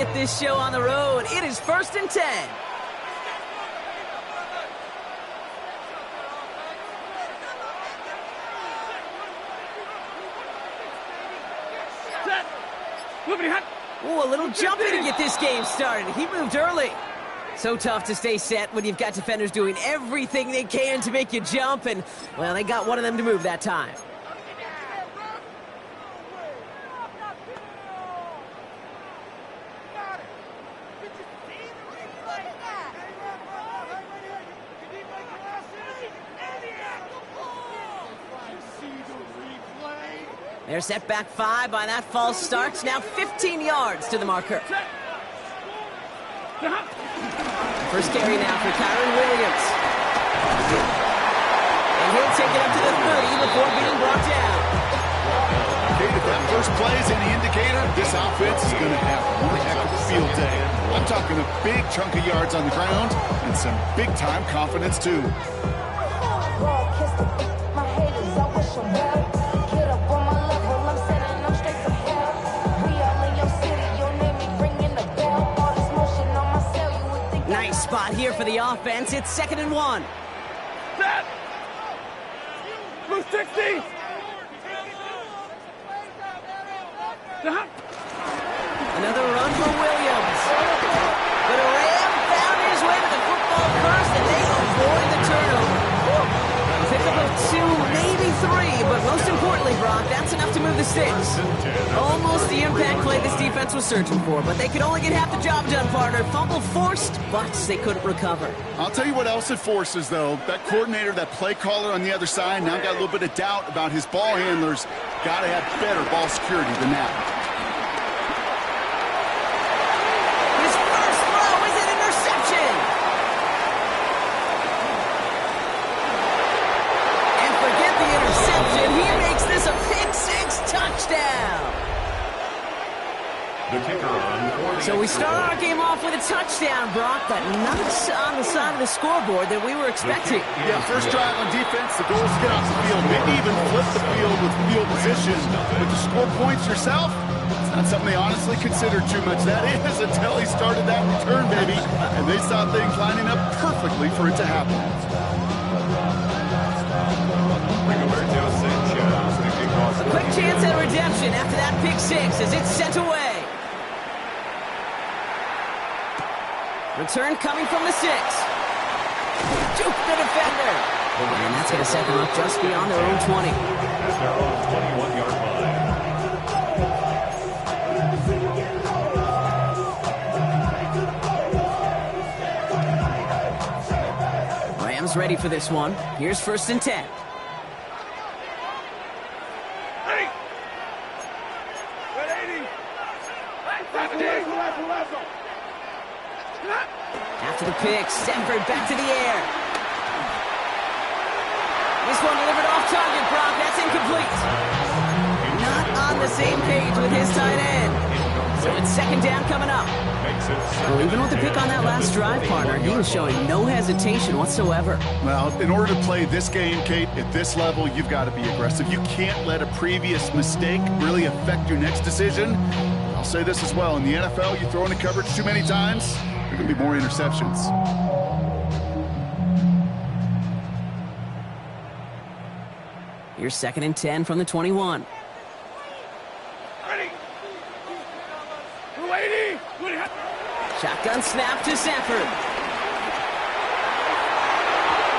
get this show on the road. It is 1st and 10. Ooh, a little jumpy to get this game started. He moved early. So tough to stay set when you've got defenders doing everything they can to make you jump, and, well, they got one of them to move that time. They're set back 5 by that false start. Now 15 yards to the marker. First carry now for Kyren Williams. And he'll take it up to the 30 before being brought down. Okay, if that first play is any indicator, this offense is going to have one heck of a field day. I'm talking a big chunk of yards on the ground and some big-time confidence, too. Nice spot here for the offense. It's 2nd and 1. Set! Blue 60! Another run for Williams. But a Ram found his way to the football first, and they avoid the turnover. Pick up of 2, maybe 3, but most importantly, Brock, that's enough to move the sticks. Almost the impact play this defense was searching for, but they could only get half the job done, partner. Fumble forced, but they couldn't recover. I'll tell you what else it forces, though. That coordinator, that play caller on the other side, now got a little bit of doubt about his ball handlers. Got to have better ball security than that. His first throw is an interception. And forget the interception. He makes this a pick-6 touchdown. The kicker on So we start our game off with a touchdown, Brock, but not on the side of the scoreboard that we were expecting. Yeah, first drive on defense, the goal is to get off the field, maybe even flip the field with field position. But to score points yourself, it's not something they honestly considered too much. That is until he started that return, baby, and they saw things lining up perfectly for it to happen. A quick chance at redemption after that pick-6 as it's sent away. Return coming from the 6. Juke the defender. And that's going to set them up just beyond their own 20. At their own 21-yard line. Rams ready for this one. Here's 1st and 10. After the pick, Stafford back to the air. This one delivered off target, Brock. That's incomplete. Not on the same page with his tight end. So it's 2nd down coming up. Well, even with the pick on that last drive, partner, he was showing no hesitation whatsoever. Well, in order to play this game, Kate, at this level, you've got to be aggressive. You can't let a previous mistake really affect your next decision. I'll say this as well. In the NFL, you throw into coverage too many times, there are going to be more interceptions. Here's 2nd and 10 from the 21. Shotgun snap to Stafford.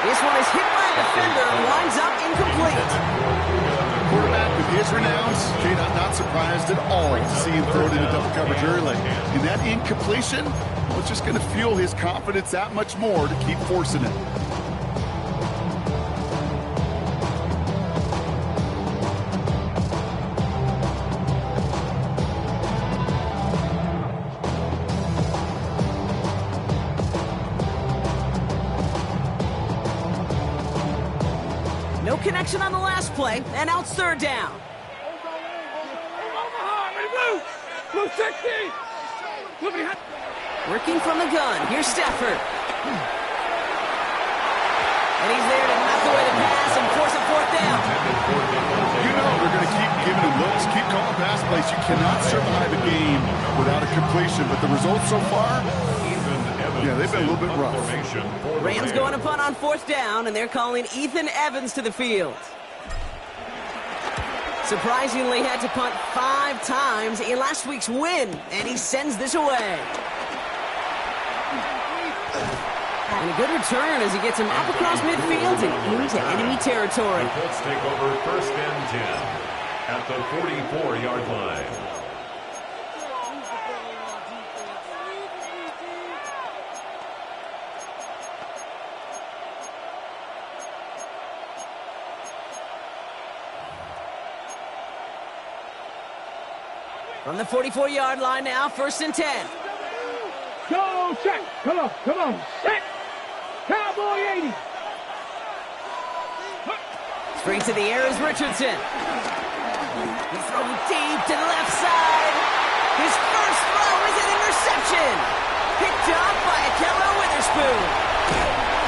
This one is hit by a defender and winds up incomplete. Quarterback with his renowns, Kate, I'm not surprised at all to see him throw it into double coverage early. And that incompletion, well, it's just going to fuel his confidence that much more to keep forcing it. No connection on the last play, and now it's 3rd down. Blue 60! Working from the gun, here's Stafford. And he's there to knock away the pass and force a 4th down. You know they're going to keep giving him looks, keep calling pass plays you cannot survive a game without a completion, but the results so far, yeah, they've been a little bit rough. Rams going to punt on 4th down, and they're calling Ethan Evans to the field. Surprisingly, had to punt 5 times in last week's win, and he sends this away. And a good return as he gets him up across midfield and into enemy territory. The Colts take over 1st and 10 at the 44-yard line. From the 44-yard line now, 1st and 10. Go, check. Come on. Set. Cowboy 80. Straight to the air is Richardson. He's throwing deep to the left side. His first throw is an interception. Picked up by Ahkello Witherspoon.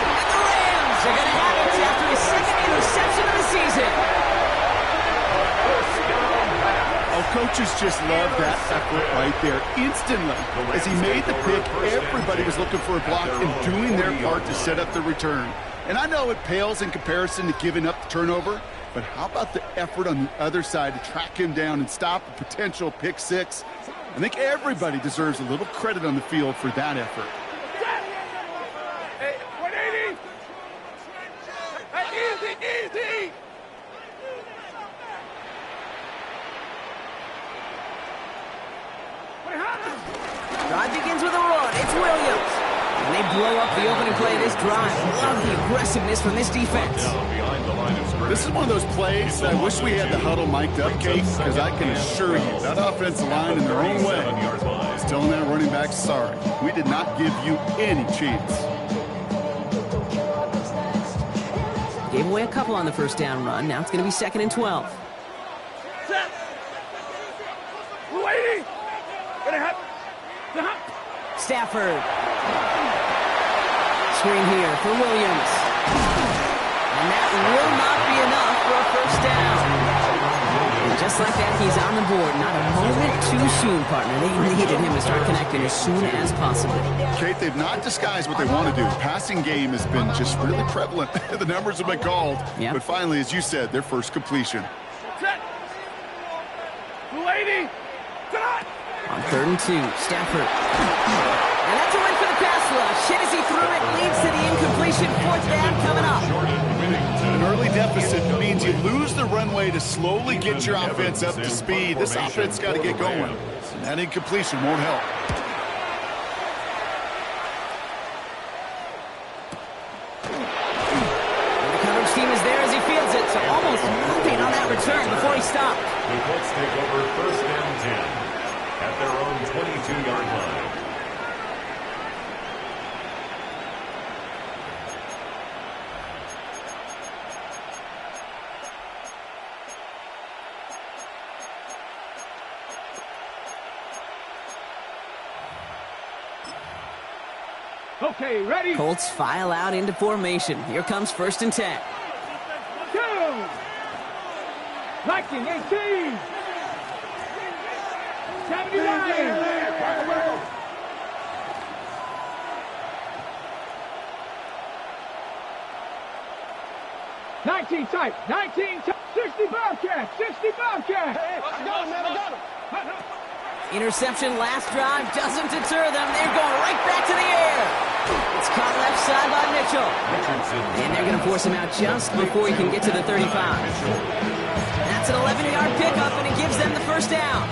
And the Rams are going to have it after his 2nd interception of the season. Oh, coaches just love that effort right there. Instantly, as he made the pick, everybody was looking for a block and doing their part to set up the return. And I know it pales in comparison to giving up the turnover, but how about the effort on the other side to track him down and stop a potential pick 6? I think everybody deserves a little credit on the field for that effort. Hey, 180. Hey, easy. Drive begins with a run. It's Williams. And they blow up the opening play of this drive. Love the aggressiveness from this defense. This is one of those plays that I wish we had the huddle mic'd up, Kate, because I can assure you that offensive line in their own way is telling that running back, sorry, we did not give you any chance. Gave away a couple on the 1st down run. Now it's going to be 2nd and 12. Set. 280. Stafford. Screen here for Williams. And that will not be enough for a 1st down. And just like that, he's on the board. Not a moment too soon, partner. They needed him to start connecting as soon as possible. Kate, they've not disguised what they want to do. Passing game has been just really prevalent. The numbers have been called. Yep. But finally, as you said, their first completion. Set. 280. Set. On 3rd and 2, Stafford. And that's a win for the pass rush. Hit as he threw it, leads to the incompletion. 4th down coming up. An early deficit means you lose the runway to slowly get your offense up to speed. This offense got to get going. And that incompletion won't help. And the coverage team is there as he fields it, so almost nothing on that return before he stopped. The Colts take over 1st and 10 at their own 22-yard line. Okay, ready? Colts file out into formation. Here comes 1st and 10. Go! 19, 18. 79. 19 tight. 19 tight. 60 Bobcat. 60 Bobcat. I got him, man. I got him. Interception last drive doesn't deter them. They're going right back to the air. It's caught left side by Mitchell. And they're going to force him out just before he can get to the 35. That's an 11-yard pickup, and it gives them the 1st down.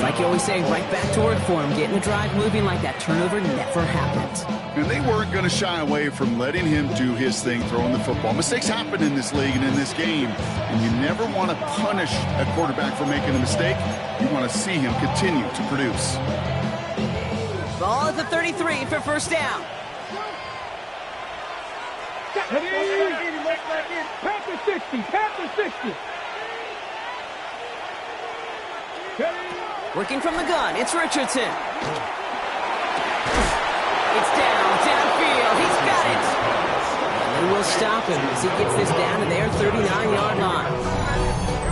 Like you always say, right back to work for him. Getting the drive moving like that turnover never happened. And they weren't going to shy away from letting him do his thing, throwing the football. Mistakes happen in this league and in this game, and you never want to punish a quarterback for making a mistake. You want to see him continue to produce. Ball at the 33 for 1st down. Panther 60. Panther 60. Working from the gun, it's Richardson. It's downfield. He's got it. And they will stop him as he gets this down to their 39-yard line.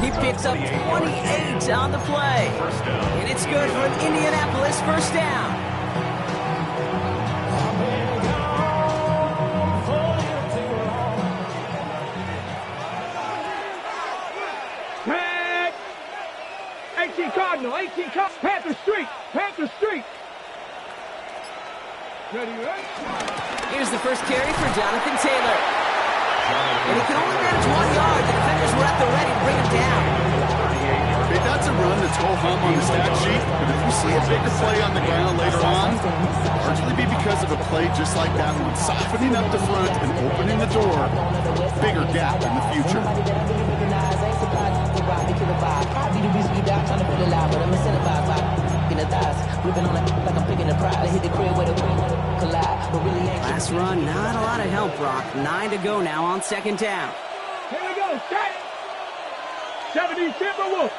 He picks up 28 on the play. And it's good for an Indianapolis first down. Tag! 18 Cardinal, 18 Cardinal. Panther Street, Panther Street. Ready, right? Here's the first carry for Jonathan Taylor. And he can only manage 1 yard. The defenders were at the ready to bring him down. Hey, that's a run that's ho-hum on the stat sheet, but if you see a bigger play on the ground later on, largely be because of a play just like that one, softening up the front and opening the door, bigger gap in the future. Last run, not a lot of help, Brock. 9 to go now on second down. Here we go, set. 70 Timberwolves.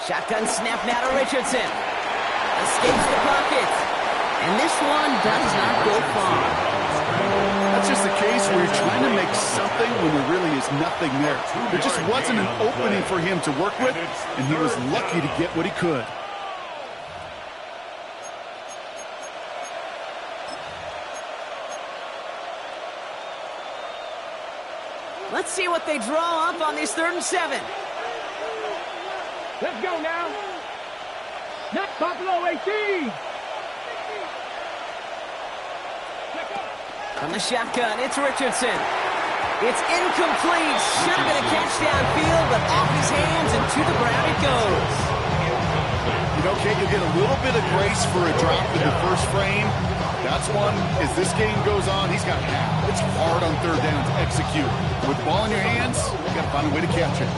Shotgun snap now to Richardson. Escapes the pocket. And this one does not go far. That's just the case where you're trying to make something when there really is nothing there. There just wasn't an opening for him to work with, and he was lucky to get what he could. Let's see what they draw up on this 3rd and 7. Let's go now. Not Buffalo 18. From the shotgun, it's Richardson. It's incomplete. Should have been a catch downfield, but off his hands and to the ground it goes. You know, Kate, you'll get a little bit of grace for a drop in the first frame. That's one, as this game goes on, he's got half. It's hard on 3rd down to execute. With the ball in your hands, you got to find a way to catch it.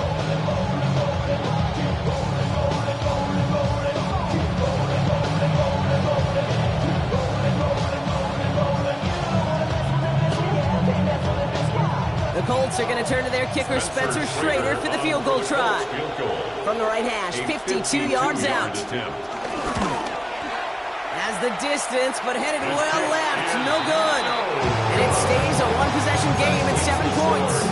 The Colts are going to turn to their kicker, Spencer Schrader, for the field goal try. From the right hash, 52 yards out. Has the distance, but headed well left. No good. And it stays a one-possession game at 7 points.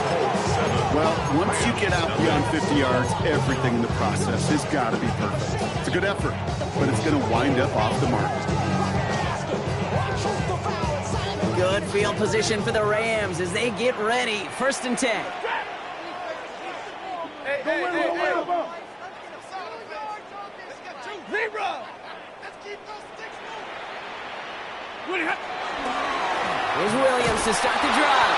Well, once you get out beyond 50 yards, everything in the process has got to be perfect. It's a good effort, but it's going to wind up off the mark. Good field position for the Rams as they get ready. 1st and 10. Here's Williams to start the drive.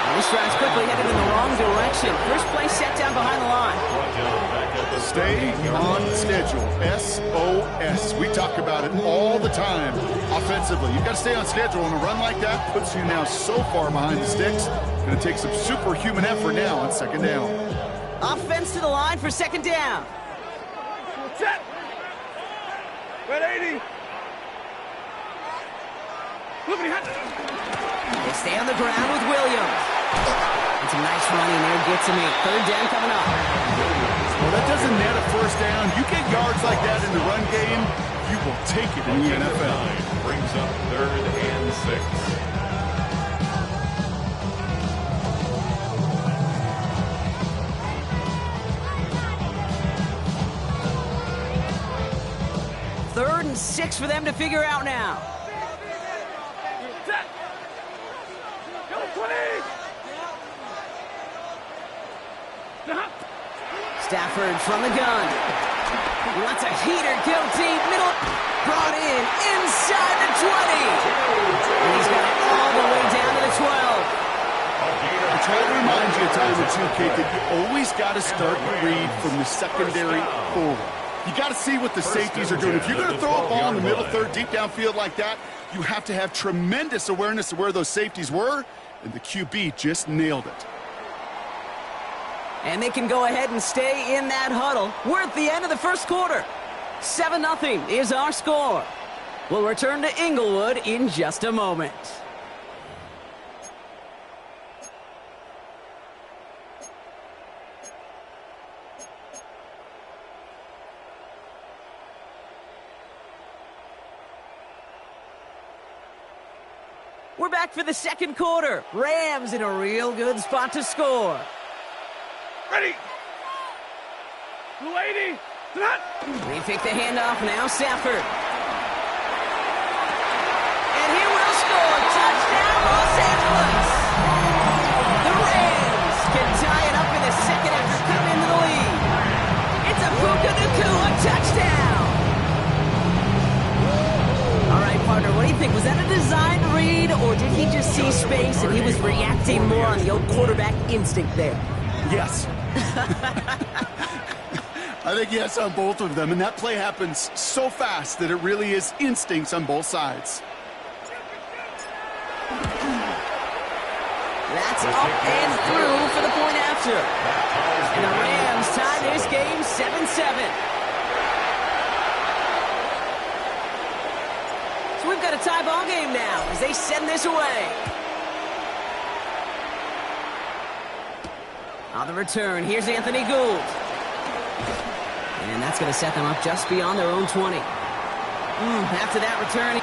And this drive's quickly headed in the wrong direction. First play set down behind the line. Stay on schedule. SOS. We talk about it all the time. Offensively, you've got to stay on schedule, and a run like that puts you now so far behind the sticks. Going to take some superhuman effort now on 2nd down. Offense to the line for 2nd down. Set. Red 80. They stay on the ground with Williams. It's a nice running there. Gets him 3rd down coming up. Well, that doesn't net a 1st down. You get yards like that in the run game, you will take it in the NFL. Brings up 3rd and 6. Third and 6 for them to figure out now. Stafford from the gun. He lets a heater go deep. Middle brought in inside the 20. And he's got it all the way down to the 12. I try to remind you a time or two, Kate, that you always got to start the read from the secondary forward. You got to see what the safeties are doing. If you're going to throw a ball in the middle third, deep downfield like that, you have to have tremendous awareness of where those safeties were, and the QB just nailed it. And they can go ahead and stay in that huddle. We're at the end of the first quarter. 7-0 is our score. We'll return to Inglewood in just a moment. We're back for the second quarter. Rams in a real good spot to score. Ready. They pick the handoff now, Safford. And he will score. Touchdown, Los Angeles. The Rams can tie it up in the second after coming into the lead. It's a Puka Nacua touchdown. All right, partner, what do you think? Was that a design read, or did he just see space and he was reacting more on the old quarterback instinct there? Yes. I think yes on both of them, and that play happens so fast that it really is instincts on both sides. That's up and through for the point after. And the Rams tie this game 7-7. So we've got a tie ball game now as they send this away. On the return, here's Anthony Gould. And that's going to set them up just beyond their own 20. After that return...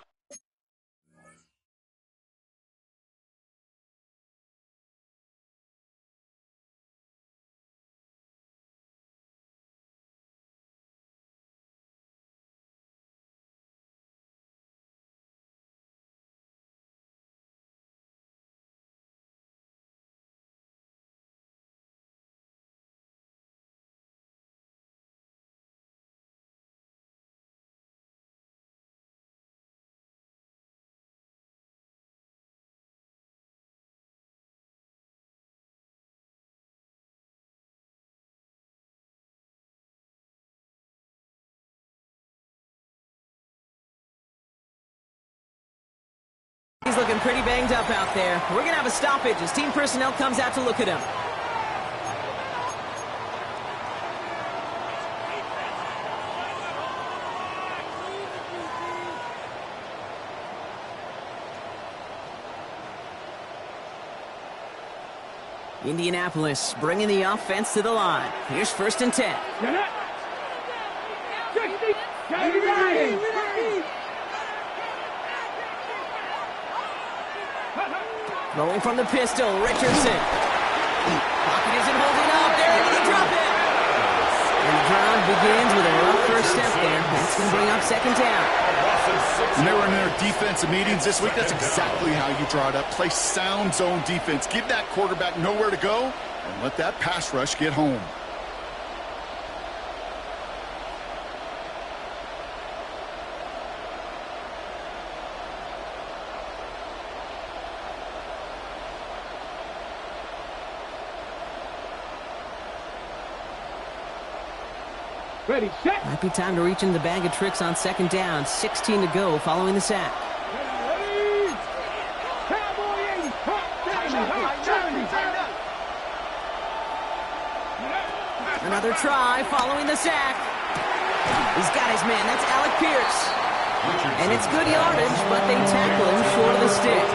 He's looking pretty banged up out there. We're going to have a stoppage as team personnel comes out to look at him. Indianapolis bringing the offense to the line. Here's 1st and 10. Rolling from the pistol, Richardson. Pocket isn't holding up. They're able to drop it. And the drive begins with a rough first step there. That's going to bring up 2nd down. When they were in their defensive meetings this week, that's exactly how you draw it up. Play sound zone defense. Give that quarterback nowhere to go and let that pass rush get home. Ready, set. Might be time to reach into the bag of tricks on 2nd down. 16 to go following the sack. Ready. Cowboy 80. Another try following the sack. He's got his man. That's Alec Pierce. And it's good yardage, but they tackle him short of the sticks.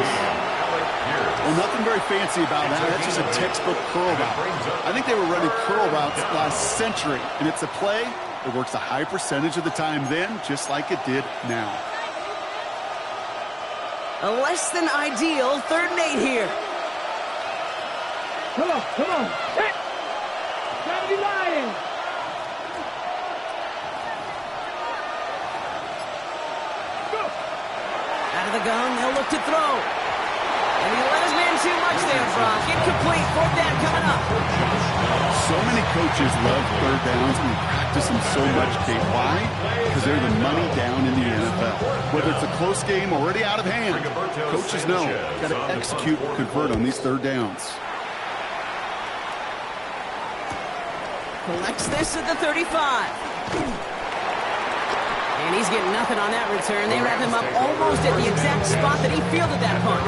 Well, nothing very fancy about that. That's just a textbook curl route. I think they were running curl routes last century, and it's a play that works a high percentage of the time then, just like it did now. A less than ideal 3rd and 8 here. Come on. Set. 70 Lions. Go. Out of the gun, they'll look to throw. And he let his man too much there, Brock. Incomplete. 4th down coming up. So many coaches love 3rd downs and we practice them so much, Kate. Why? Because they're the money down in the NFL. Whether it's a close game already out of hand, coaches know got to execute or convert on these 3rd downs. Collects this at the 35. And he's getting nothing on that return. They wrap him up almost at the exact spot that he fielded that punt.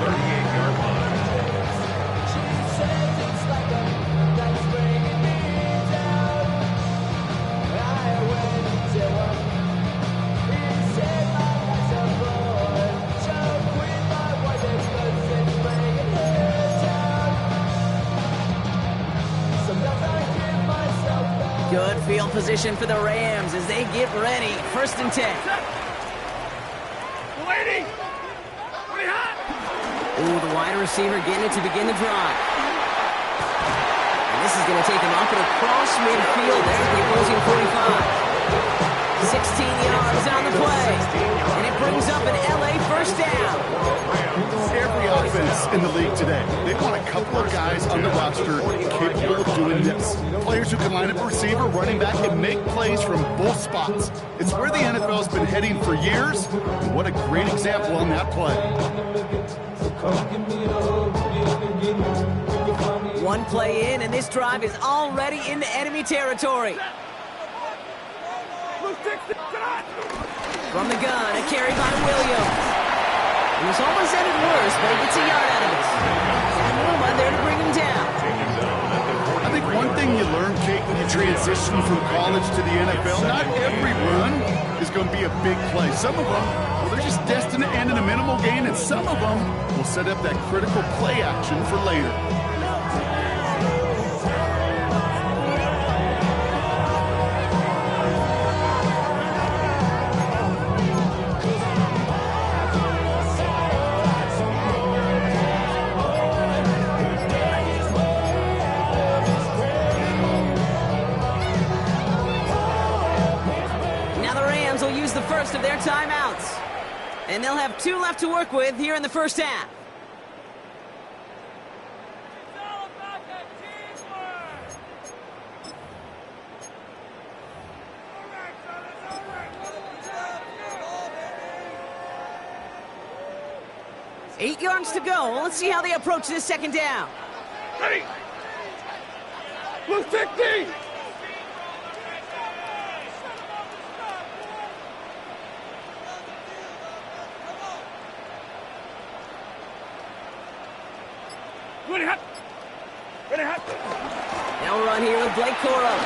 38-yard line. Good field position for the Rams as they get ready. 1st and 10. Lady. Pretty hot. Ooh, the wide receiver getting it to begin the drive. And this This is going to take him up and across midfield. There's the opposing 45. 16 yards on the play. And it brings up an LA first down. Every offense in the league today, they want a couple of guys on the roster capable of doing this. Players who can line up a receiver, running back, and make plays from both spots. It's where the NFL's been heading for years, and what a great example on that play. One play in, and this drive is already into enemy territory. From the gun, a carry by Williams. It was almost ended worse, but he gets a yard out of it. And Newman there to bring him down. I think one thing you learn, Kate, when you transition from college to the NFL, not every run is going to be a big play. Some of them, well, they're just destined to end in a minimal gain, and some of them will set up that critical play action for later. First of their timeouts. And they'll have 2 left to work with here in the first half. Eight yards to go. Let's see how they approach this second down. Ready. Blue 50. Now run here with Blake Corum.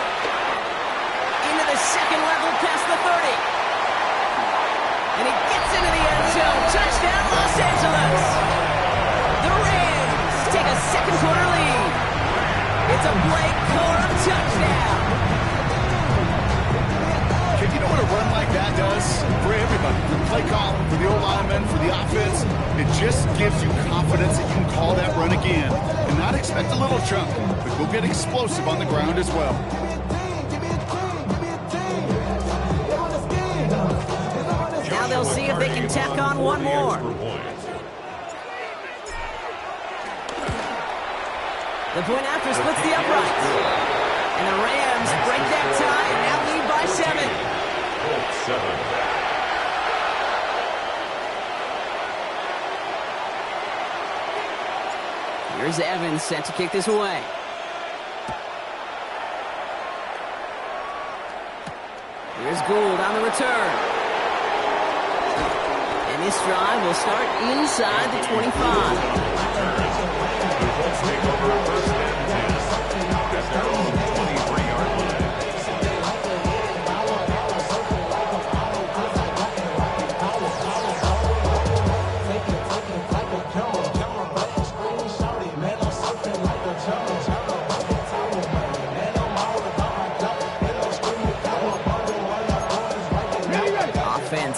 Into the second level past the 30. And he gets into the end zone. Touchdown, Los Angeles. The Rams take a second quarter lead. It's a Blake Corum touchdown. You know what a run like that does for everybody? For the play call, for the O-lineman, for the offense. It just gives you confidence that you can call that run again. And not expect a little chunk, but go get explosive on the ground as well. Now they'll see if they can tack on one more. The point after splits the uprights. And the Rams break that tie and now lead by 7. Here's Evans set to kick this away. Here's Gould on the return. And this drive will start inside the 25.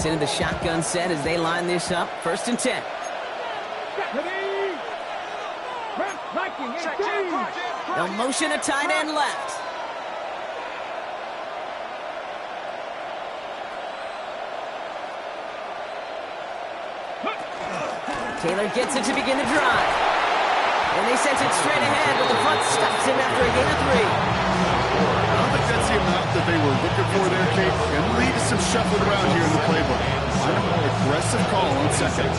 Into the shotgun set as they line this up. 1st and 10. They'll motion a tight end left. Taylor gets it to begin the drive. And they sent it straight ahead, but the front stops him after a gain of 3. I don't think that's the amount that they were looking for there, Kate. Going to lead to some shuffling around here in the playbook. Find a more aggressive call on 2nd.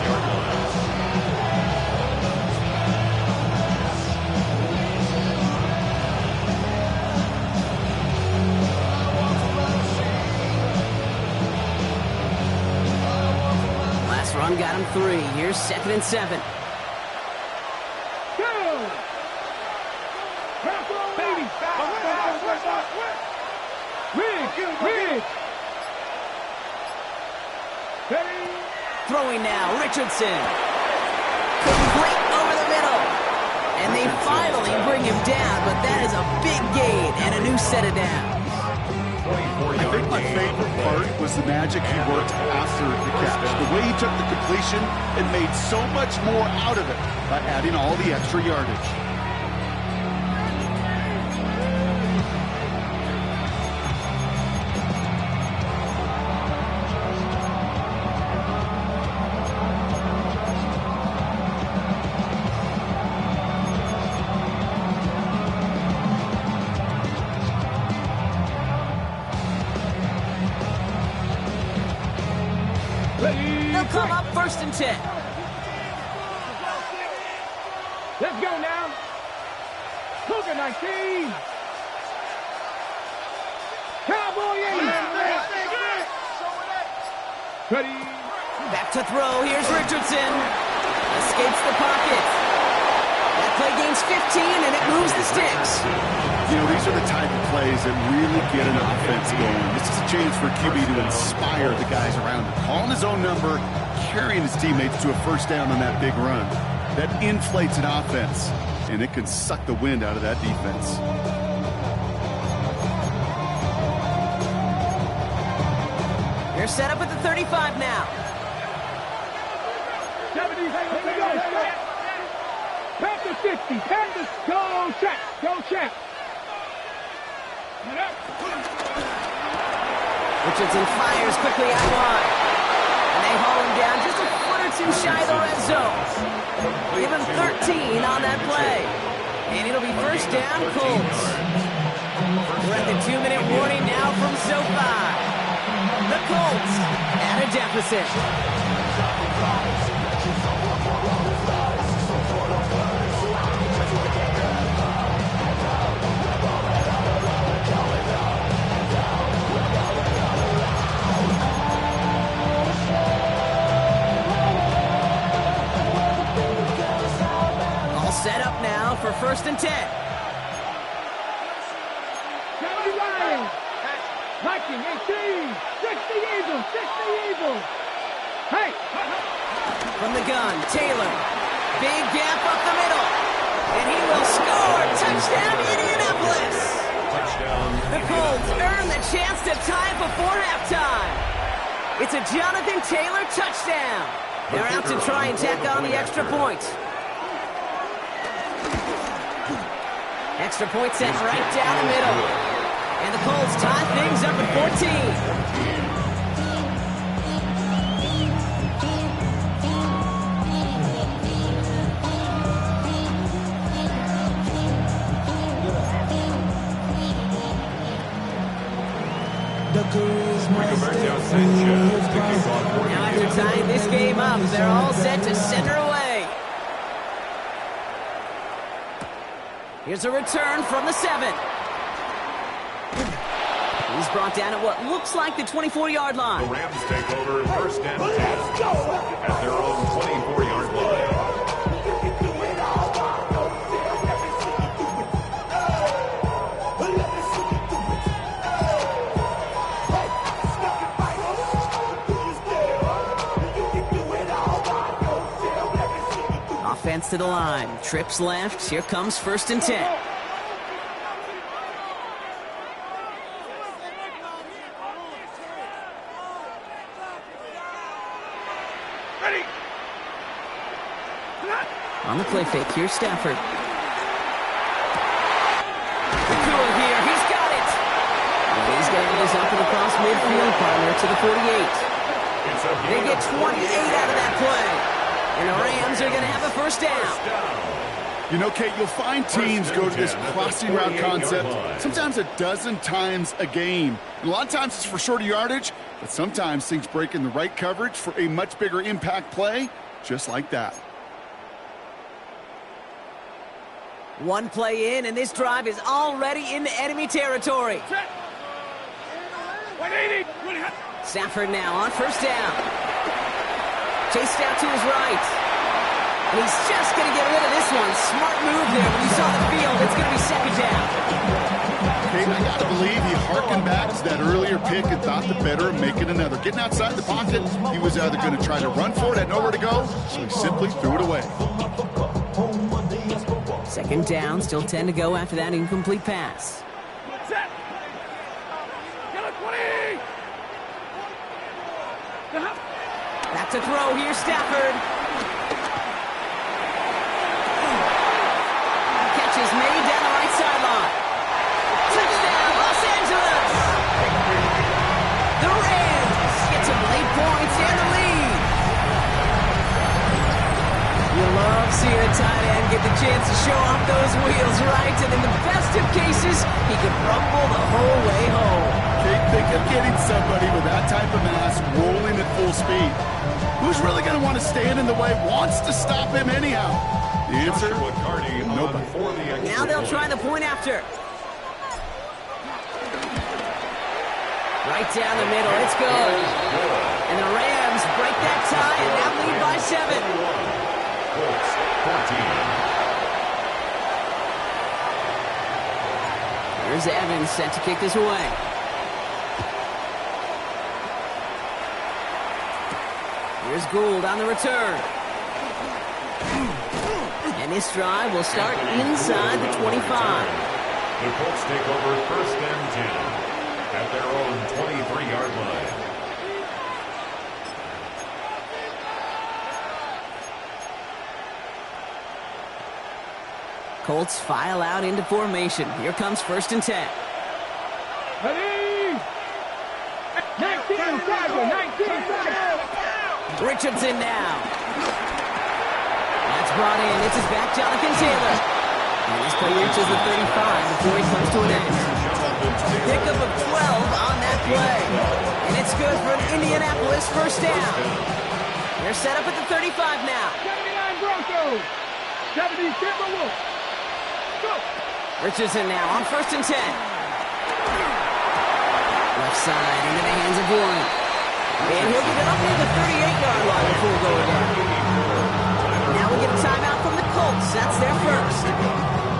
Last run got him 3. Here's 2nd and 7. Throwing now, Richardson. Couldn't break over the middle. And they finally bring him down, but that is a big gain and a new set of downs. I think my favorite part was the magic he worked after the catch. The way he took the completion and made so much more out of it by adding all the extra yardage. They'll come up 1st and 10. Let's go now. Cougar 19. Cowboy 8. Ready. Back to throw. Here's Richardson. Escapes the pocket. That play gains 15, and it moves the sticks. You know, these are the type of plays that really get an offense going. This is a chance for QB to inspire the guys around him. Calling his own number, carrying his teammates to a 1st down on that big run. That inflates an offense, and it can suck the wind out of that defense. They're set up at the 35 now. 70, back to 60, Panthers, go check, Richardson fires quickly out wide. And they haul him down just a foot or two shy of the red zone. Give him 13 on that play. And it'll be 1st down, Colts. We're at the 2-minute warning now from SoFi. The Colts at a deficit. All set up now for 1st and 10. Johnny Ryan, Viking 18, 60 Eagles, Hey! From the gun, Taylor. Big gap up the middle. And he will score. Touchdown, Indianapolis. Touchdown. The Colts earn the chance to tie before halftime. It's a Jonathan Taylor touchdown. They're out to try and tack on the extra point. Extra point set right down the middle. And the Colts tie things up at 14. Now after tying this game up, they're all set to center away. Here's a return from the 7. He's brought down at what looks like the 24-yard line. The Rams take over 1st and 10 at their own 24-yard line. Offense to the line. Trips left. Here comes 1st and 10. Ready! On the play fake, here's Stafford. Nakua here. He's got it. And he's getting this up and across midfield, partner to the 48. They get 28 out of that play. And the Rams are going to have a 1st down. You know, Kate, you'll find teams go to this crossing route concept sometimes a dozen times a game. And a lot of times it's for shorter yardage, but sometimes things break in the right coverage for a much bigger impact play, just like that. One play in, and this drive is already into enemy territory. 180! Stafford now on 1st down. Chased out to his right. And he's just going to get rid of this one. Smart move there. When you saw the field, it's going to be 2nd down. Kate, I got to believe he harkened back to that earlier pick and thought the better of making another. Getting outside the pocket, he was either going to try to run for it, had nowhere to go, so he simply threw it away. 2nd down, still 10 to go after that incomplete pass. Set! Get a 20! Back to throw, here's Stafford. Catch is made down the right sideline. Touchdown, Los Angeles! The Rams get some late points and the lead. You love seeing a tight end get the chance to show off those wheels, right? And in the best of cases, he could rumble the whole way home. Kate, think of getting somebody with that type of mass rolling at full full speed. Who's really going to want to stand in the way, wants to stop him anyhow? The answer, nobody. Now they'll try the point after. Right down the middle, it's good. And the Rams break that tie and now lead by 7. Colts 14. Here's Evans set to kick this away. Here's Gould on the return. And this drive will start inside the 25. The Colts take over 1st and 10 at their own 23-yard line. Colts file out into formation. Here comes 1st and 10. Ready? 19 tackle, 19 tackle. Richardson now. That's brought in. It's his back, Jonathan Taylor. And this play reaches the 35 before he comes to an end. Pickup of 12 on that play. And it's good for an Indianapolis 1st down. They're set up at the 35 now. 79 Broncos. 70 Timberwolves. Go. Richardson now on 1st and 10. Left side into the hands of Warren. And he'll get it up near the 38-yard line before going down. Now we get a timeout from the Colts. That's their first.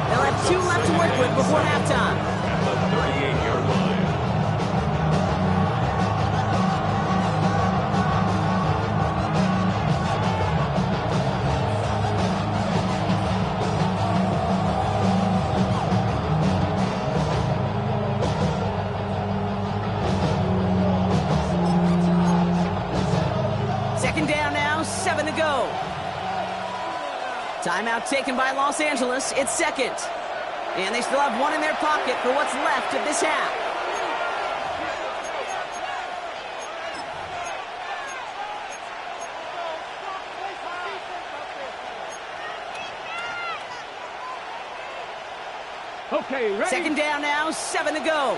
They'll have 2 left to work with before halftime. At the 38-yard line. Timeout taken by Los Angeles. It's 2nd. And they still have 1 in their pocket for what's left of this half. Okay, ready? 2nd down now, 7 to go.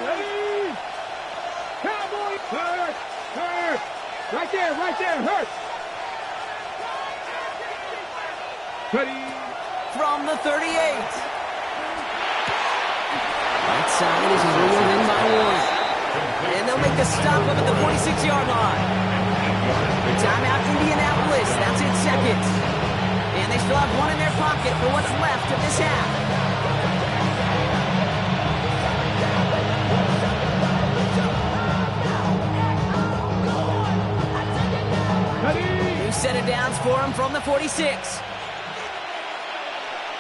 Ready? Cowboys! Hurt! Hurt! Right there, hurt! Ready? From the 38. Right side is wheeled in by Warren. And they'll make the stop up at the 46-yard line. Timeout Indianapolis. That's in 2nd. And they still have 1 in their pocket for what's left of this half. Ready? New set of downs for him from the 46.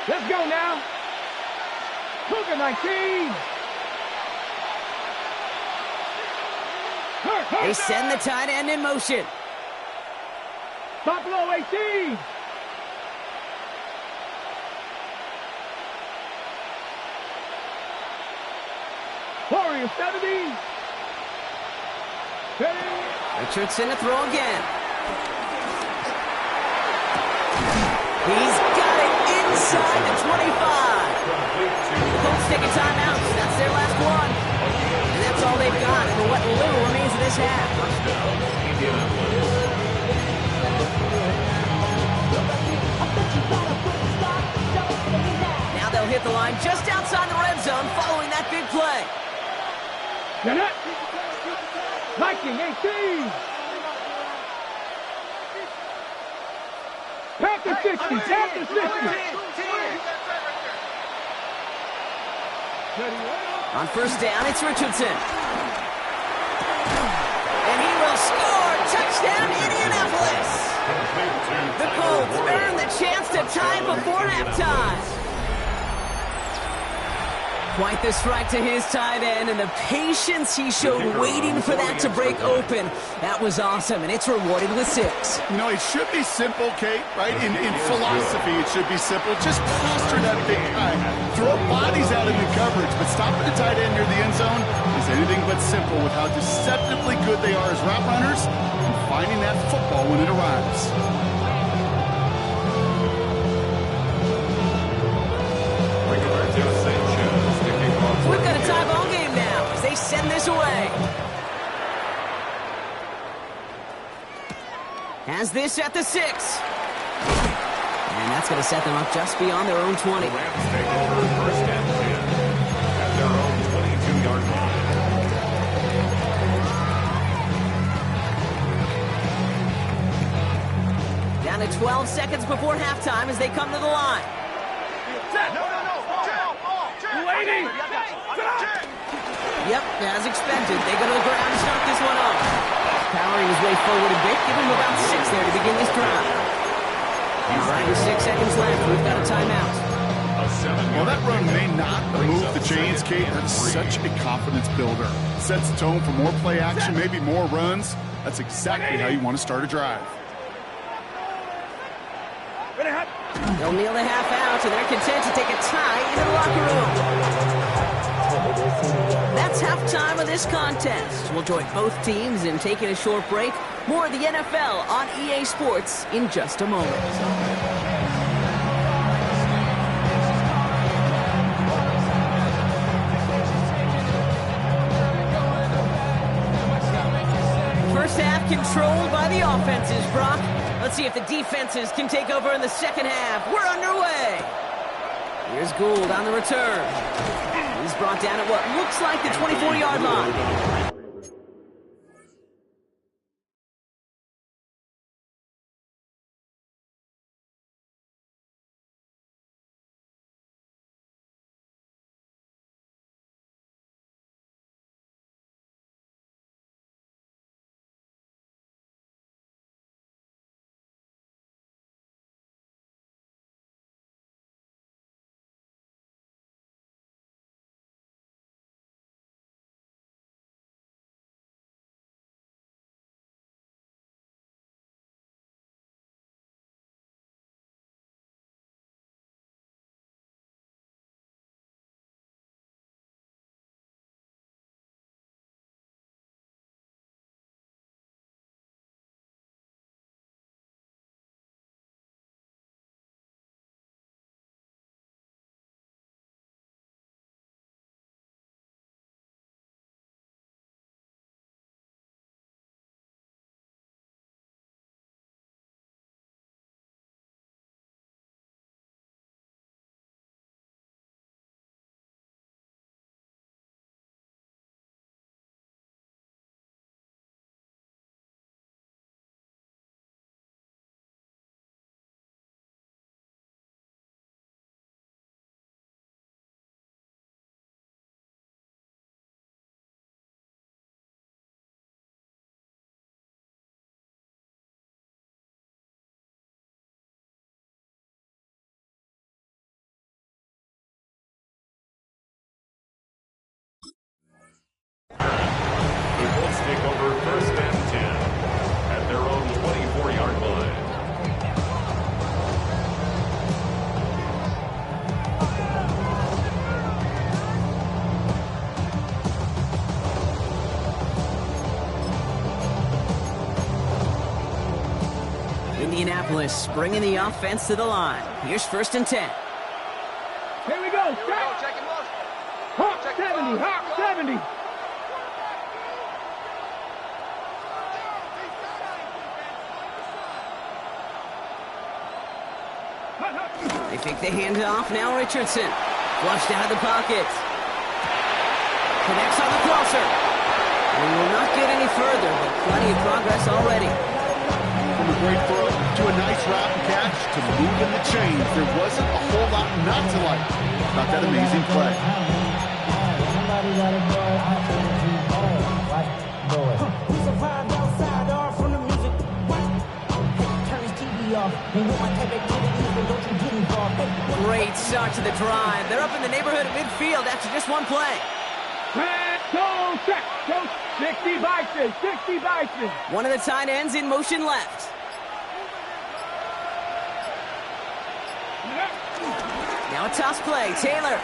Let's go now. Cougar 19. Hurt. They send the tight end in motion. Buffalo 18. Warriors 70. Ready? Richardson to throw again. He's got it inside the 25. The Colts take a timeout. That's their last one. And that's all they've got for what little remains of this half. Now they'll hit the line just outside the red zone following that big play. Net. Viking 18. Panther 60. Panther 60. On 1st down, it's Richardson. And he will score. Touchdown, Indianapolis. The Colts earn the chance to tie before halftime. Quite the strike to his tight end, and the patience he showed waiting for that to break open. That was awesome, and it's rewarded with 6. You know, it should be simple, Kate, right? In philosophy, it should be simple. Just posture that big guy. Throw bodies out into coverage, but stopping the tight end near the end zone is anything but simple with how deceptively good they are as route runners and finding that football when it arrives. We've got a tie ball game now as they send this away. Has this at the 6. And that's going to set them up just beyond their own 20. The Rams take over first and 10 at their own 22-yard line. Down to 12 seconds before halftime as they come to the line. Lady! Yep, as expected, they go to the ground to start this one off. Powering his way forward a bit, give him about 6 there to begin this drive. All right, with 6 seconds left, we've got a timeout. Well, that run may not move the chains, Kate. That's such a confidence builder. Sets the tone for more play action, maybe more runs. That's exactly how you want to start a drive. They'll kneel the half out, and they're content to take a tie into the locker room. That's halftime of this contest. We'll join both teams in taking a short break. More of the NFL on EA Sports in just a moment. First half controlled by the offenses, Brock. Let's see if the defenses can take over in the second half. We're underway. Here's Gould on the return. He's brought down at what looks like the 24-yard line. The Colts take over first and 10 at their own 24-yard line. Indianapolis bringing the offense to the line. Here's first and 10. Here we go. Hawk 70. Hawk 70. They fake the handoff. Now Richardson. Flushed out of the pocket. Connects on the crosser. We will not get any further, but plenty of progress already. From a great throw to a nice route and catch to moving the chains, there wasn't a whole lot not to like about that amazing play. Great start to the drive. They're up in the neighborhood of midfield after just one play. Go, check. Go, 60 Bison. 60 Bison. One of the tight ends in motion left. Now a toss play. Taylor.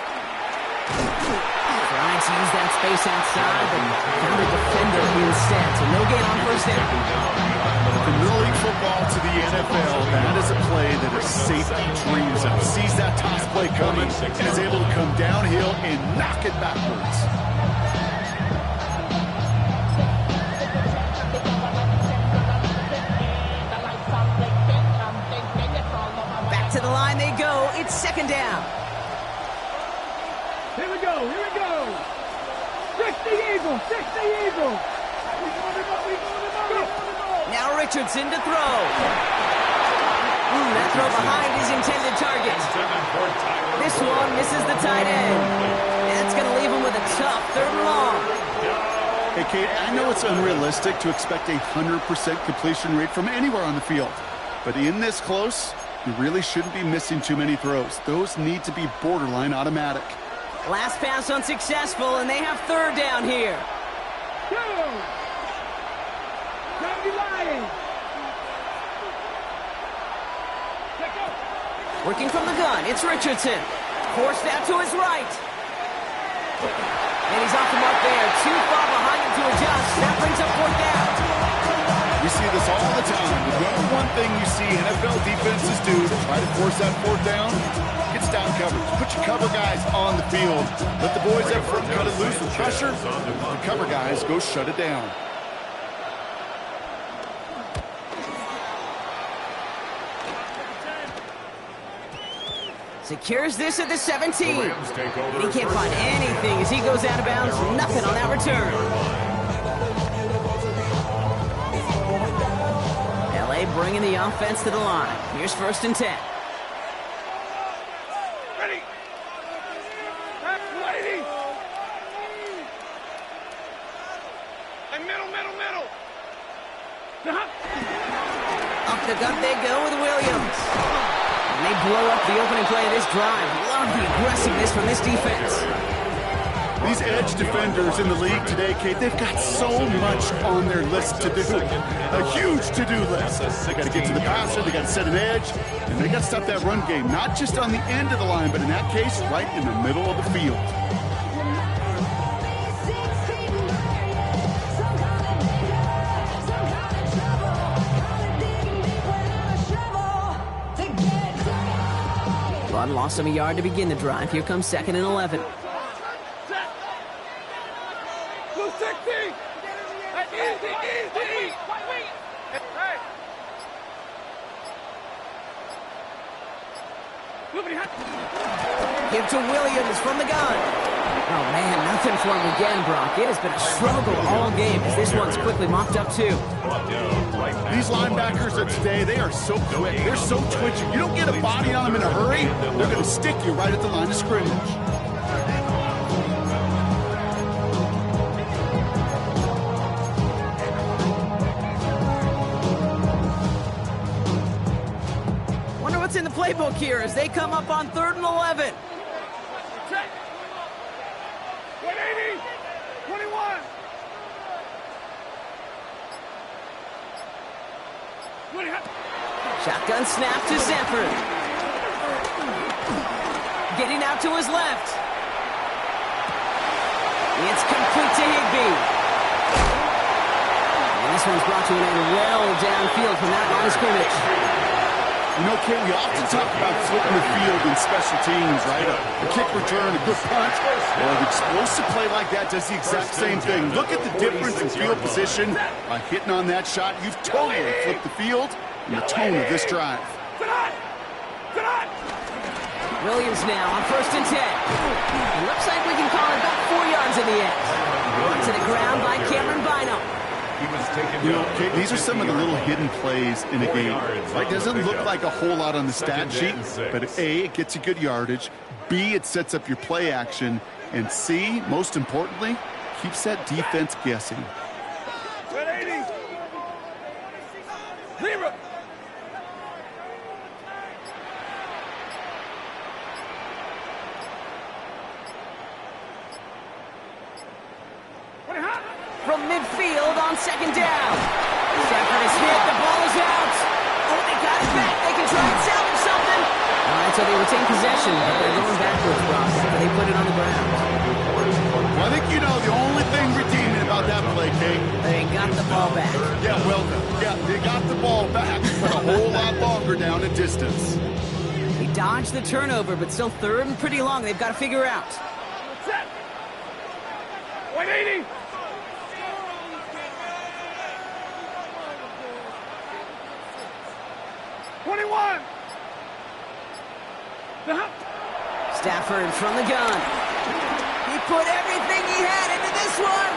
Trying to use that space outside, but found a defender instead. So no gain on first down. From Little League football to the NFL, that is a play that a safety dreams of. Sees that toss play coming and is able to come downhill and knock it backwards. second down. Here we go, here we go. 60 Eagles, 60 Eagles. Now Richardson to throw. That throw behind his intended target. This one misses the tight end. That's going to leave him with a tough 3rd and long. Hey, Kate, I know it's unrealistic to expect a 100% completion rate from anywhere on the field. But in this close, you really shouldn't be missing too many throws. Those need to be borderline automatic. Last pass unsuccessful, and they have 3rd down here. 2. Lions. Working from the gun, it's Richardson. Forced out to his right. And he's off the mark there. Too far behind him to adjust. That brings up 4th down. You see this all the time. The number one thing you see NFL defenses do to try to force that 4th down, it's down coverage. Put your cover guys on the field. Let the boys up front cut it loose with pressure. The cover guys go shut it down. Secures this at the 17. And he can't find anything as he goes out of bounds. Nothing on that return. LA bringing the offense to the line. Here's 1st and 10. Ready. Lady. And middle. Off the gut they go with Williams. And they blow up the opening play of this drive. Love the aggressiveness from this defense. These edge defenders in the league today, Kate, they've got so much on their list to do. A huge to-do list. They got to get to the passer, they got to set an edge, and they got to stop that run game. Not just on the end of the line, but in that case, right in the middle of the field. Bud lost him a yard to begin the drive. Here comes 2nd and 11. Give to Williams from the gun. Oh, man, nothing for him again, Brock. It has been a struggle all game as this one's quickly mopped up, too. These linebackers of today, they are so quick. They're so twitchy. You don't get a body on them in a hurry, they're going to stick you right at the line of scrimmage. Wonder what's in the playbook here as they come up on 3rd and 11. 180. 21. 20. Shotgun snap to Sanford. Getting out to his left. It's complete to Higbee. And this one's brought to an end well downfield from that line of scrimmage. You know, Kate, we often talk about flipping the field in special teams, right? A kick return, a good punt. Well, an explosive play like that does the exact same thing. Look at the difference in field position. By hitting on that shot, you've totally flipped the field and the tone of this drive. Williams now on 1st and 10. It looks like we can call it about 4 yards in the end. Brought to the ground by Cameron Bynum. You know, Kate, these are some of the little hidden plays in a game. Right? Doesn't look like a whole lot on the stat sheet, but A, it gets you good yardage. B, it sets up your play action. And C, most importantly, keeps that defense guessing. 180. 0. From midfield on 2nd down. Sanford is hit. The ball is out. Oh, they got it back. They can try and salvage something. All right, so they retain possession, but they're going backwards, Brock, after they put it on the ground. Well, I think you know the only thing redeeming about that play, Kate. They got the ball back. Yeah, well done. Yeah, they got the ball back, but a whole lot longer down the distance. They dodged the turnover, but still 3rd and pretty long. They've got to figure out. Set. 180. 21. Stafford from the gun. He put everything he had into this one.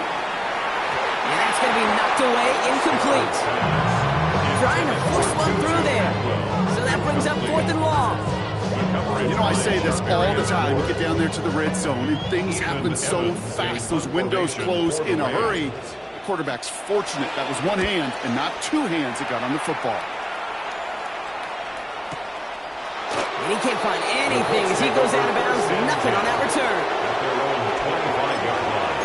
And that's going to be knocked away, incomplete. Trying to force one through there. So that brings up 4th and long. You know, I say this all the time. You get down there to the red zone, and things happen so fast. Those windows close in a hurry. The quarterback's fortunate. That was one hand and not two hands that got on the football. And he can't find anything as he goes out of bounds. Nothing on that return. At their own 25-yard line.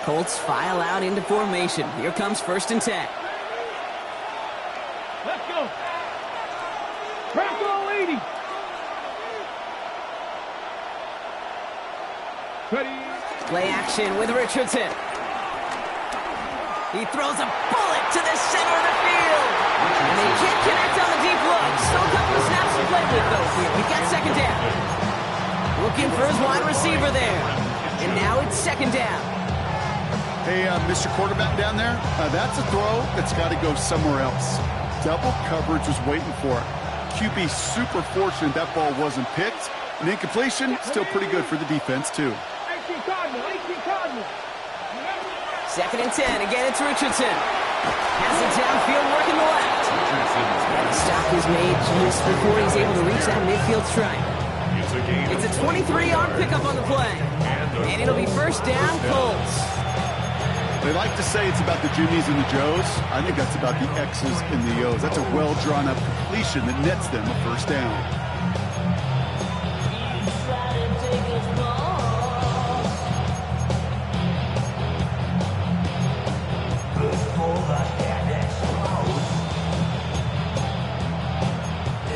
Colts file out into formation. Here comes 1st and 10. Let's go. Crack all 80. Ready. Play action with Richardson. He throws a bullet to the center of the field. And they can't connect on the deep look. Still a couple of snaps to play with, though. He got 2nd down. Looking for his wide receiver there. And now it's 2nd down. Hey, Mr. Quarterback down there, that's a throw that's got to go somewhere else. Double coverage was waiting for it. QB super fortunate that ball wasn't picked. An incompletion, still pretty good for the defense, too. 18 Cardinal, 18 Cardinal. 2nd and 10. Again, it's Richardson. Has it downfield, working the left. And the stop is made just before he's able to reach that midfield stripe. It's a 23-yard pickup on the play. And it'll be 1st down, Colts. They like to say it's about the Jimmies and the Joes. I think that's about the X's and the O's. That's a well-drawn-up completion that nets them a 1st down.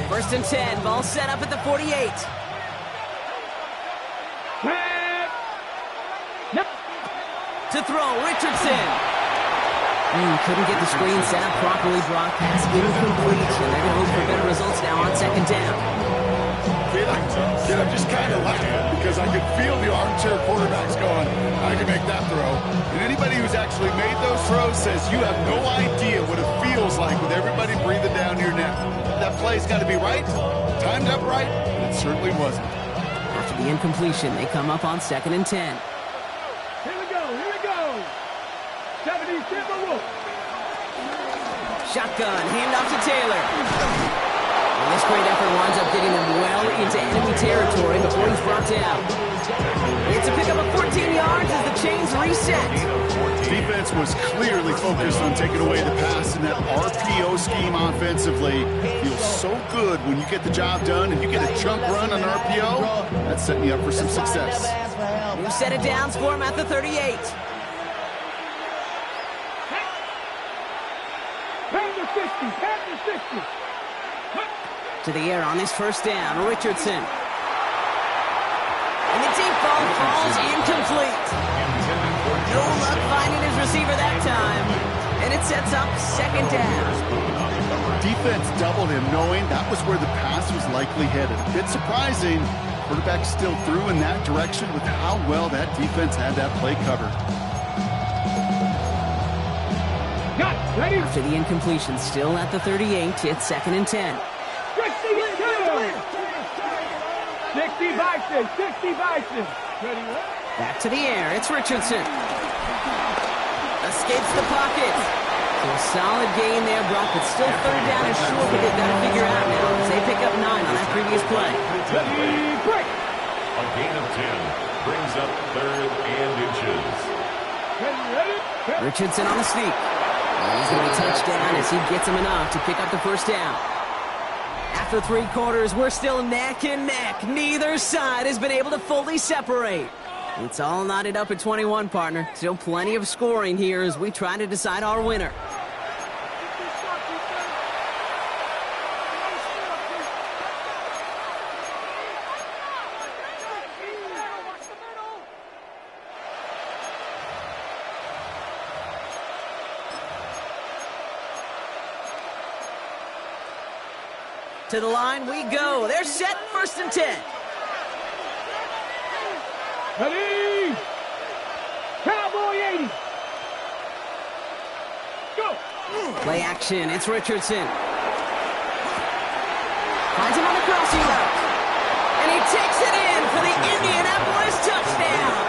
First and 10, ball set up at the 48. To throw, Richardson. Couldn't get the screen set up properly. Brock pass incomplete. And they're going to look for better results now on 2nd down. Kid, I'm just kind of laughing because I could feel the armchair quarterbacks going, I can make that throw. And anybody who's actually made those throws says you have no idea what it feels like with everybody breathing down your neck. That play's got to be right, timed up right, and it certainly wasn't. After the incompletion, they come up on 2nd and 10. Here we go. 70 Timberwolves. Shotgun, handoff to Taylor. And this great effort winds up getting them well into enemy territory before he's brought down. It's a pickup of 14 yards as the chains reset. Defense was clearly focused on taking away the pass in that RPO scheme offensively. Feels so good when you get the job done and you get a chunk run on RPO. That's setting you up for some success. New set of downs for him at the 38. Panther 60. To the air on this 1st down, Richardson. And the deep ball falls incomplete. No luck finding his receiver that time. And it sets up 2nd down. Defense doubled him knowing that was where the pass was likely headed. A bit surprising. Quarterback still threw in that direction with how well that defense had that play covered. After the incompletion, still at the 38, it's 2nd and 10. 60 Bison. Back to the air, it's Richardson. Escapes the pocket. So a solid gain there, Brock, but still 3rd down and short, but they've got to figure out now as they pick up 9 on that previous play. A gain of 10 brings up 3rd and inches. Richardson on the sneak. And he's going to be touchdown as he gets him enough to pick up the 1st down. After 3 quarters, we're still neck and neck. Neither side has been able to fully separate. It's all knotted up at 21, partner. Still plenty of scoring here as we try to decide our winner. To the line we go. They're set, 1st and 10. Ready! Cowboy 80. Play action. It's Richardson. Finds him on the crossing route. And he takes it in for the Indianapolis touchdown.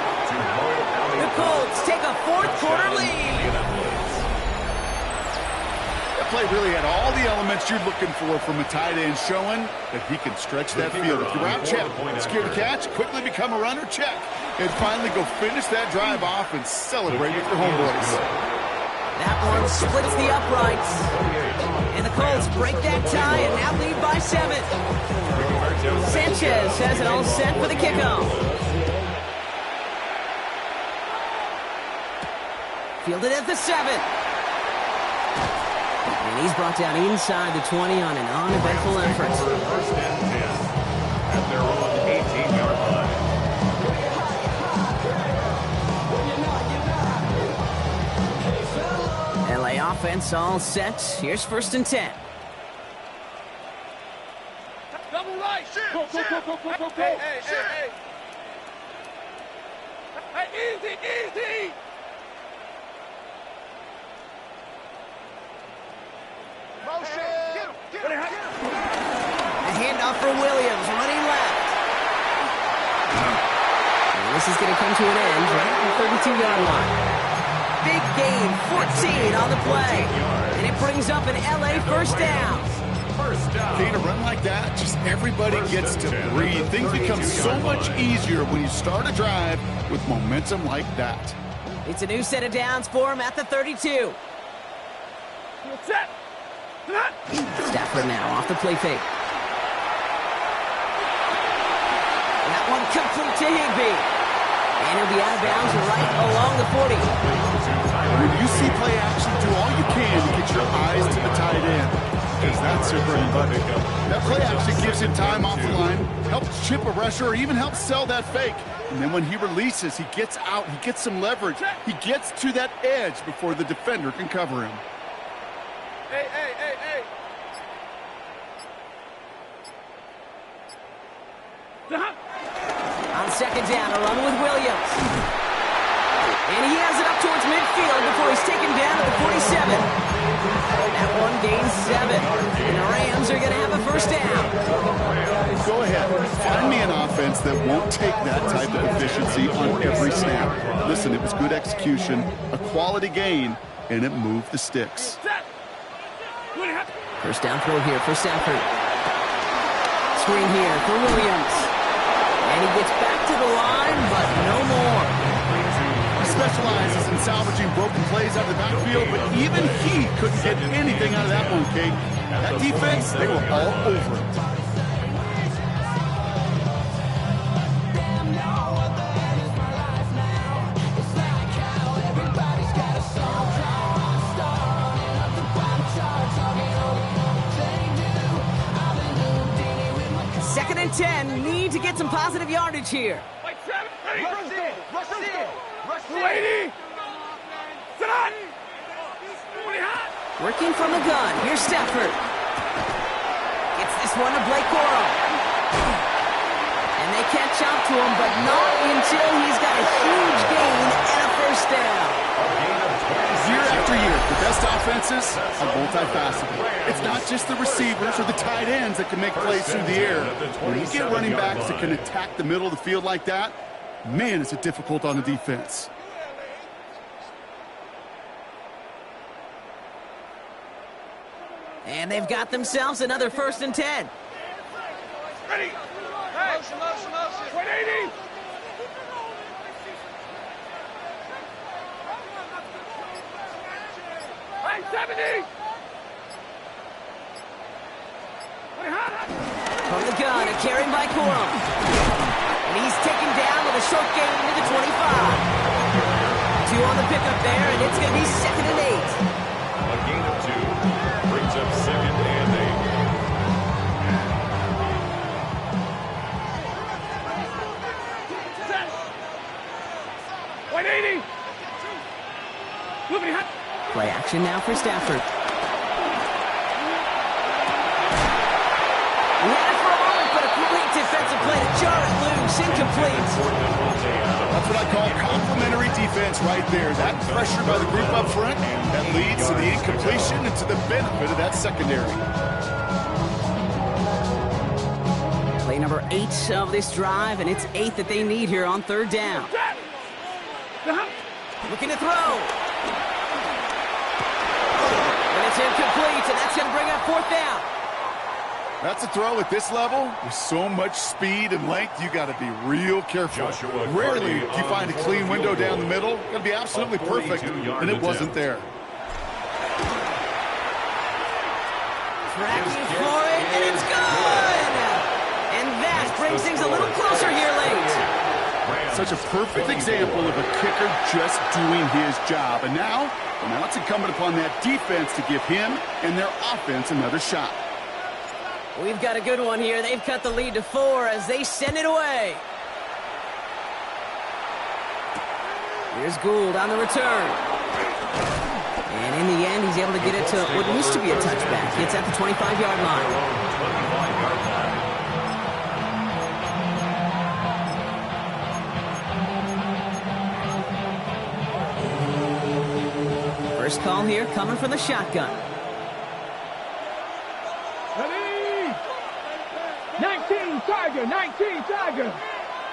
The Colts take a fourth-quarter lead. That play really had all the elements you're looking for from a tight end, showing that he can stretch that field. If you're out, check. Scared to catch, quickly become a runner, check. And finally go finish that drive off and celebrate with your homeboys. That one splits the uprights. And the Colts break that tie and now lead by 7. Sanchez has it all set for the kickoff. Fielded at the 7. And he's brought down inside the 20 on an uneventful effort. First and 10 at their own 18-yard line. LA offense all set. Here's first and 10. Double right. Go. Hey. Hey, easy. Motion. Get him. A handoff for Williams, running left. And this is going to come to an end right at the 32-yard line. Big gain, 14 on the play. And it brings up an LA first down. Okay, to run like that, just everybody gets to breathe. Things become so much easier when you start a drive with momentum like that. It's a new set of downs for him at the 32. Set. Stafford now off the play fake. That one complete to Higbee. And he'll be out of bounds right along the 40. When you see play action, do all you can to get your eyes to the tight end, because that's your bread and butter. That play action gives him time off the line, helps chip a rusher, or even helps sell that fake. And then when he releases, he gets out, he gets some leverage. He gets to that edge before the defender can cover him. Hey. On second down, a run with Williams. And he has it up towards midfield before he's taken down at the 47. That one gains 7. And the Rams are going to have a first down. Go ahead. Find me an offense that won't take that type of efficiency on every snap. Listen, it was good execution, a quality gain, and it moved the sticks. First down throw here for Stafford. Screen here for Williams. And he gets back to the line, but no more. He specializes in salvaging broken plays out of the backfield, but even he couldn't get anything out of that one, Kate. That defense, they were all over it. Second and 10, need to get some positive yardage here. Rush in. 280. Sit on. Working from the gun, here's Stafford. Gets this one to Blake Corum. And they catch up to him, but not until he's got a huge gain and a first down. Year after year, the best offenses are multifaceted. It's not just the receivers or the tight ends that can make plays through the air. When you get running backs that can attack the middle of the field like that, man, is it difficult on the defense. And they've got themselves another first and 10. Ready. Hey. Motion. 180. Hey, 70. From the gun, a carry by Corum. And he's taken down with a short gain to the 25. 2 on the pickup there, and it's going to be second and 8. A gain of 2 brings up second and 8. 180. Moving hot. Play action now for Stafford. He had it for a moment, but a complete defensive play to jar it loose. Incomplete. That's what I call complementary defense right there. That pressure by the group up front, that leads to the incompletion and to the benefit of that secondary. Play number 8 of this drive, and it's 8 that they need here on 3rd down. Looking to throw. And it's incomplete, and that's going to bring up 4th down. That's a throw at this level. With so much speed and length, you got to be real careful. Rarely do you find a clean window down the middle. Got to be absolutely perfect, and it wasn't there. Tracking for it, and it's good! And that brings things a little closer here late. Such a perfect example of a kicker just doing his job. And now it's incumbent upon that defense to give him and their offense another shot. We've got a good one here. They've cut the lead to 4 as they send it away. Here's Gould on the return. And in the end, he's able to get it to what used to be a touchback. It's at the 25-yard line. First call here coming from the shotgun. 19 Tiger.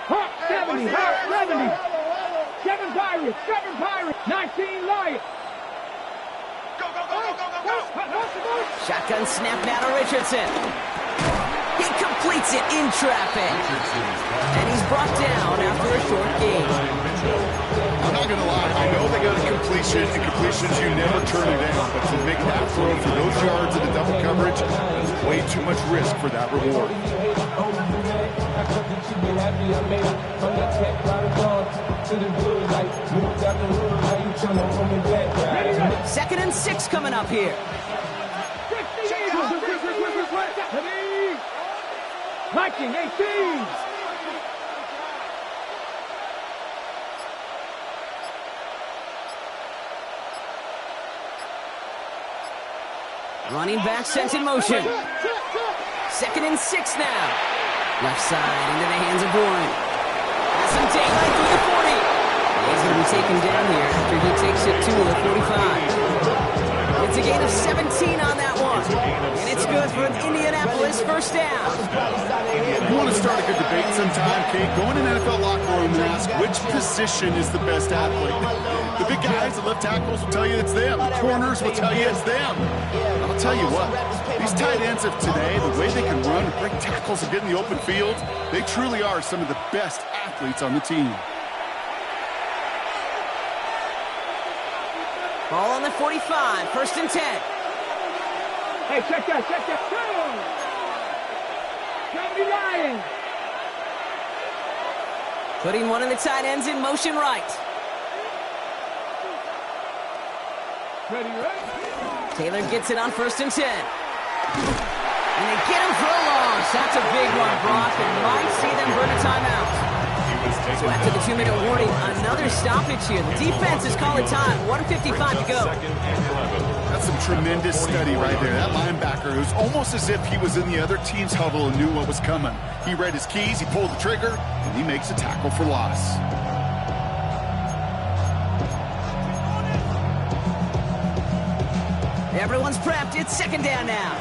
Hawk 70, Hawk 70. 7 Pirates, 19 Lions. Go. Shotgun snap now to Richardson. He completes it in traffic. And he's brought down after a short gain. I'm not going to lie, I know they got a completion, and completions you never turn it down, but to make that throw for those yards in the double coverage, way too much risk for that reward. 2nd and 6 coming up here. 19-18. Running back sent in motion. 2nd and 6 now. Left side into the hands of Bourne. Has some daylight through the 40. He's going to be taken down here after he takes it to the 45. It's a gain of 17 on that one. And it's good for an Indianapolis first down. You want to start a good debate sometime, Kate? Go in an NFL locker room and ask which position is the best athlete. The big guys, the left tackles will tell you it's them. The corners will tell you it's them. I'll tell you what, these tight ends of today, the way they can run and break tackles and get in the open field, they truly are some of the best athletes on the team. Ball on the 45, 1st and 10. Hey, check that. Go Lions. Putting one of the tight ends in motion right. Ready? Taylor gets it on 1st and 10. And they get him for a loss. That's a big one, Brock, and might see them burn a timeout. So after the 2-minute warning, another stoppage here. The defense is calling time. 1:55 to go. That's some tremendous study right there. That linebacker, it was almost as if he was in the other team's huddle and knew what was coming. He read his keys, he pulled the trigger, and he makes a tackle for loss. Everyone's prepped. It's 2nd down now.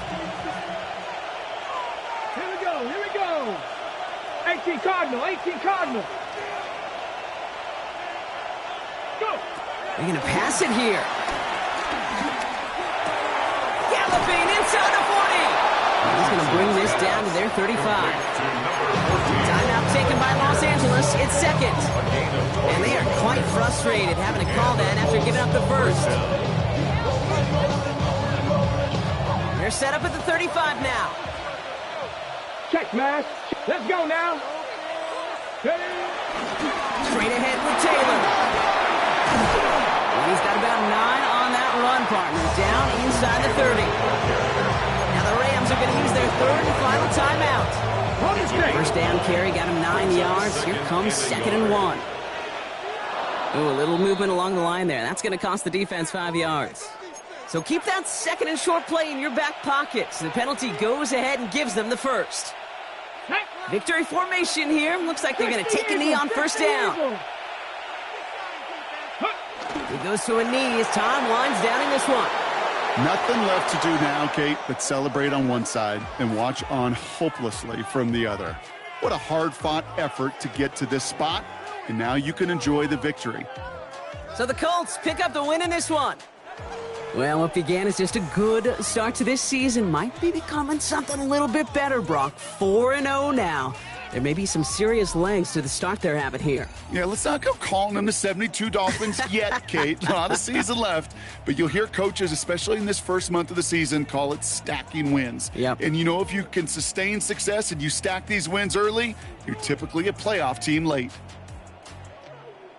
Here we go. 18 Cardinal. Go. They're going to pass it here. Galloping inside the 40. He's going to bring this down to their 35. Timeout taken by Los Angeles. It's 2nd. And they are quite frustrated having to call that after giving up the first. They're set up at the 35 now. Check, Mash. Let's go now. Straight ahead with Taylor. And he's got about 9 on that run, partner. Down inside the 30. Now the Rams are going to use their 3rd and final timeout. First down carry got him 9 yards. Here comes 2nd and 1. Ooh, a little movement along the line there. That's going to cost the defense 5 yards. So keep that 2nd and short play in your back pocket. So the penalty goes ahead and gives them the first. Victory formation here. Looks like they're going to take a knee on 1st down. goes to a knee as Tom winds down in this one. Nothing left to do now, Kate, but celebrate on one side and watch on hopelessly from the other. What a hard-fought effort to get to this spot, and now you can enjoy the victory. So the Colts pick up the win in this one. Well, what began as just a good start to this season might be becoming something a little bit better, Brock. 4-0 now. There may be some serious legs to the start they're having here. Yeah, let's not go calling them the 72 Dolphins yet, Kate. A lot of season left, but you'll hear coaches, especially in this first month of the season, call it stacking wins. Yep. And you know, if you can sustain success and you stack these wins early, you're typically a playoff team late.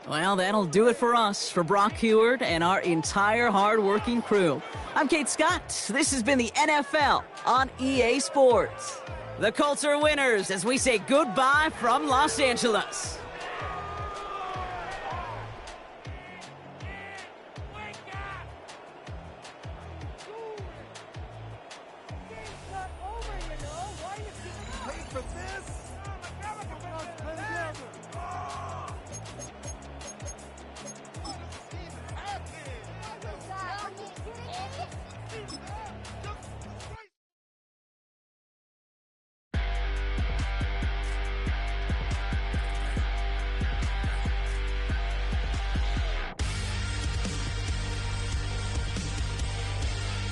Well, that'll do it for us, for Brock Huard and our entire hard-working crew. I'm Kate Scott. This has been the NFL on EA Sports. The Colts are winners as we say goodbye from Los Angeles. Wait for this.